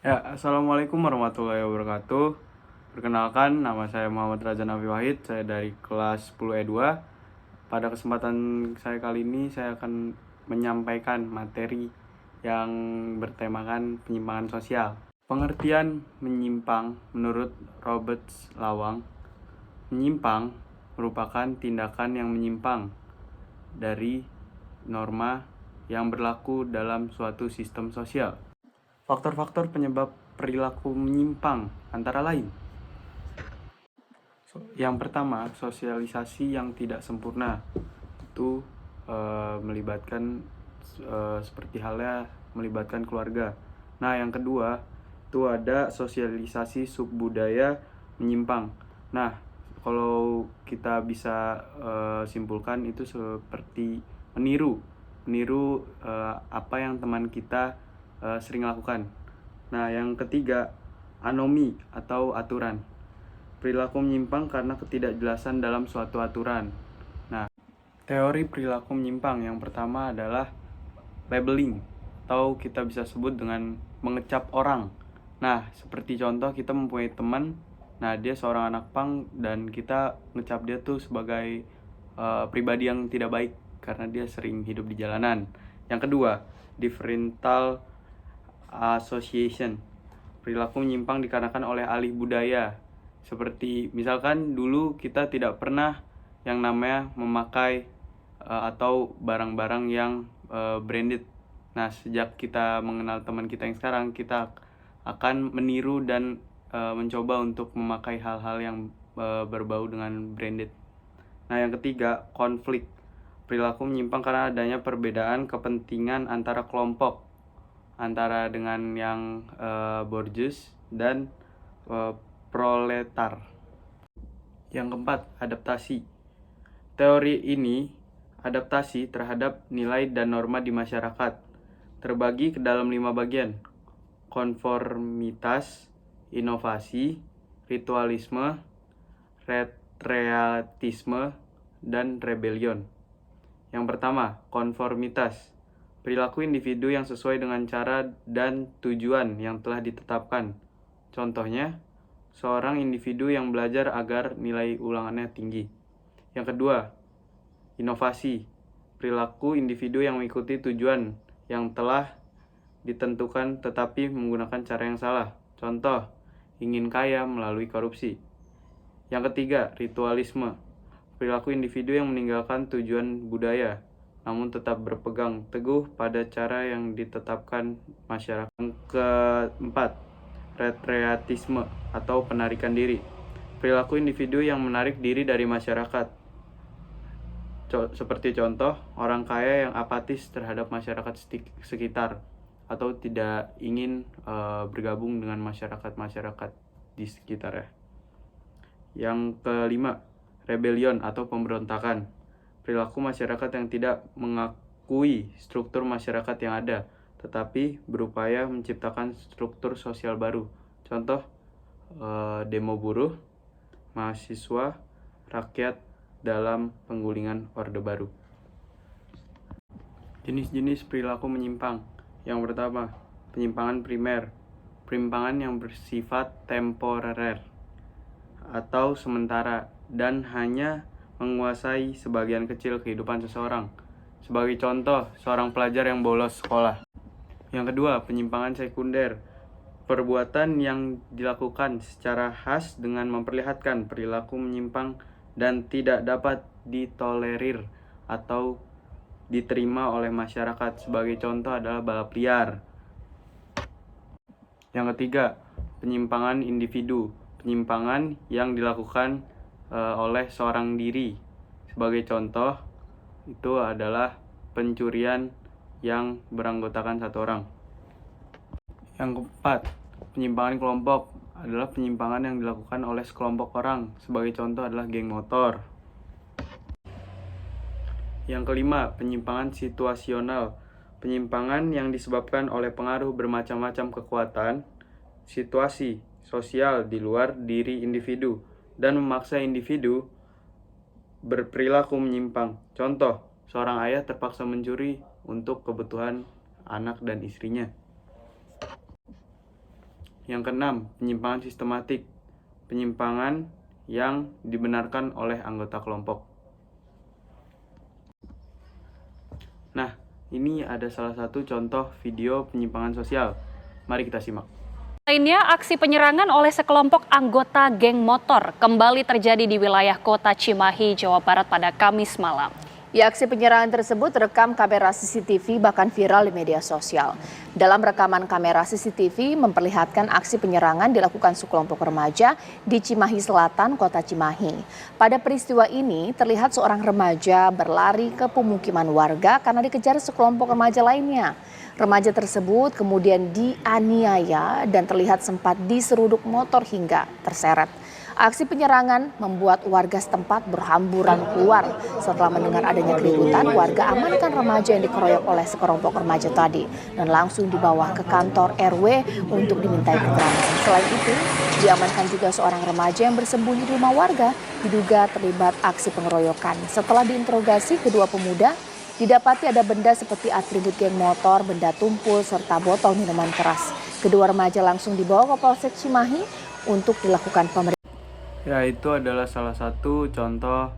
Ya, Assalamualaikum warahmatullahi wabarakatuh. Perkenalkan, nama saya Muhammad Raza Nafi Wahid, saya dari kelas 10 E2. Pada kesempatan saya kali ini, saya akan menyampaikan materi yang bertemakan penyimpangan sosial. Pengertian menyimpang menurut Robert Lawang, menyimpang merupakan tindakan yang menyimpang dari norma yang berlaku dalam suatu sistem sosial. Faktor-faktor penyebab perilaku menyimpang antara lain. Yang pertama, sosialisasi yang tidak sempurna. Itu melibatkan seperti halnya melibatkan keluarga. Nah, yang kedua, itu ada sosialisasi subbudaya menyimpang. Nah, kalau kita bisa simpulkan itu seperti meniru apa yang teman kita sering lakukan. Nah, yang ketiga, anomi atau aturan. Perilaku menyimpang karena ketidakjelasan dalam suatu aturan. Nah, teori perilaku menyimpang yang pertama adalah labeling, atau kita bisa sebut dengan mengecap orang. Nah, seperti contoh kita mempunyai teman, nah dia seorang anak pang dan kita ngecap dia tuh sebagai pribadi yang tidak baik karena dia sering hidup di jalanan. Yang kedua, differential association. Perilaku menyimpang dikarenakan oleh alih budaya. Seperti misalkan dulu kita tidak pernah yang namanya memakai atau barang-barang yang branded. Nah, sejak kita mengenal teman kita yang sekarang, kita akan meniru dan mencoba untuk memakai hal-hal yang berbau dengan branded. Nah, yang ketiga, konflik. Perilaku menyimpang karena adanya perbedaan kepentingan antara kelompok, antara dengan yang bourgeois dan proletar. Yang keempat, adaptasi. Teori ini adaptasi terhadap nilai dan norma di masyarakat terbagi ke dalam 5 bagian: konformitas, inovasi, ritualisme, retreatisme, dan rebellion. Yang pertama, konformitas. Perilaku individu yang sesuai dengan cara dan tujuan yang telah ditetapkan. Contohnya, seorang individu yang belajar agar nilai ulangannya tinggi. Yang kedua, inovasi. Perilaku individu yang mengikuti tujuan yang telah ditentukan tetapi menggunakan cara yang salah. Contoh, ingin kaya melalui korupsi. Yang ketiga, ritualisme. Perilaku individu yang meninggalkan tujuan budaya namun tetap berpegang teguh pada cara yang ditetapkan masyarakat. Yang keempat, retreatisme atau penarikan diri. Perilaku individu yang menarik diri dari masyarakat. Seperti contoh, orang kaya yang apatis terhadap masyarakat sekitar atau tidak ingin bergabung dengan masyarakat di sekitarnya. Yang kelima, rebellion atau pemberontakan. Perilaku masyarakat yang tidak mengakui struktur masyarakat yang ada, tetapi berupaya menciptakan struktur sosial baru. Contoh, demo buruh, mahasiswa, rakyat dalam penggulingan Orde Baru. Jenis-jenis perilaku menyimpang. Yang pertama, penyimpangan primer. Penyimpangan yang bersifat temporer atau sementara dan hanya menguasai sebagian kecil kehidupan seseorang. Sebagai contoh, seorang pelajar yang bolos sekolah. Yang kedua, penyimpangan sekunder. Perbuatan yang dilakukan secara khas dengan memperlihatkan perilaku menyimpang dan tidak dapat ditolerir atau diterima oleh masyarakat. Sebagai contoh adalah balap liar. Yang ketiga, penyimpangan individu. Penyimpangan yang dilakukan oleh seorang diri. Sebagai contoh, itu adalah pencurian yang beranggotakan satu orang. Yang keempat, penyimpangan kelompok adalah penyimpangan yang dilakukan oleh sekelompok orang. Sebagai contoh adalah geng motor. Yang kelima, penyimpangan situasional. Penyimpangan yang disebabkan oleh pengaruh bermacam-macam kekuatan, situasi sosial di luar diri individu dan memaksa individu berperilaku menyimpang. Contoh, seorang ayah terpaksa mencuri untuk kebutuhan anak dan istrinya. Yang keenam, penyimpangan sistematik. Penyimpangan yang dibenarkan oleh anggota kelompok. Nah, ini ada salah satu contoh video penyimpangan sosial. Mari kita simak. Lainnya, aksi penyerangan oleh sekelompok anggota geng motor kembali terjadi di wilayah kota Cimahi, Jawa Barat pada Kamis malam. Aksi penyerangan tersebut terekam kamera CCTV bahkan viral di media sosial. Dalam rekaman kamera CCTV memperlihatkan aksi penyerangan dilakukan sekelompok remaja di Cimahi Selatan, kota Cimahi. Pada peristiwa ini terlihat seorang remaja berlari ke pemukiman warga karena dikejar sekelompok remaja lainnya. Remaja tersebut kemudian dianiaya dan terlihat sempat diseruduk motor hingga terseret. Aksi penyerangan membuat warga setempat berhamburan keluar. Setelah mendengar adanya keributan, warga amankan remaja yang dikeroyok oleh sekelompok remaja tadi dan langsung dibawa ke kantor RW untuk dimintai keterangan. Selain itu, diamankan juga seorang remaja yang bersembunyi di rumah warga diduga terlibat aksi pengeroyokan. Setelah diinterogasi kedua pemuda, didapati ada benda seperti atribut geng motor, benda tumpul, serta botol minuman keras. Kedua remaja langsung dibawa ke Polsek Cimahi untuk dilakukan pemeriksaan. Ya, itu adalah salah satu contoh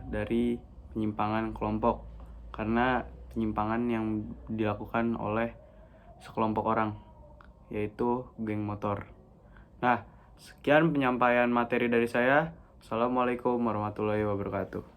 dari penyimpangan kelompok, karena penyimpangan yang dilakukan oleh sekelompok orang, yaitu geng motor. Nah, sekian penyampaian materi dari saya. Assalamualaikum warahmatullahi wabarakatuh.